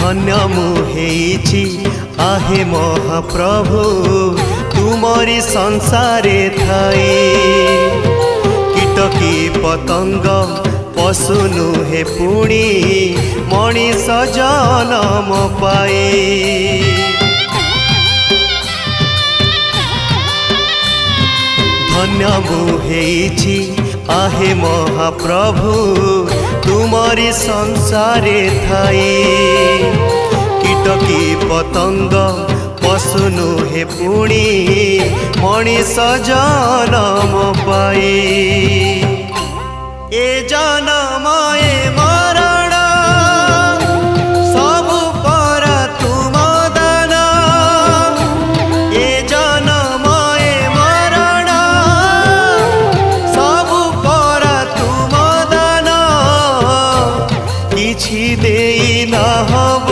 धन्य मुहेछि आहे महाप्रभु तुमरी संसारे थाई। कीटकी पतंग पशु नुहे पुणी मनीष जनम पाए। धन्य मुहेछि आहे महाप्रभु तुमरी संसारे थाई। कीटकी पतंग पशु नुहे पुणी मनीष जनम पाए। ए जन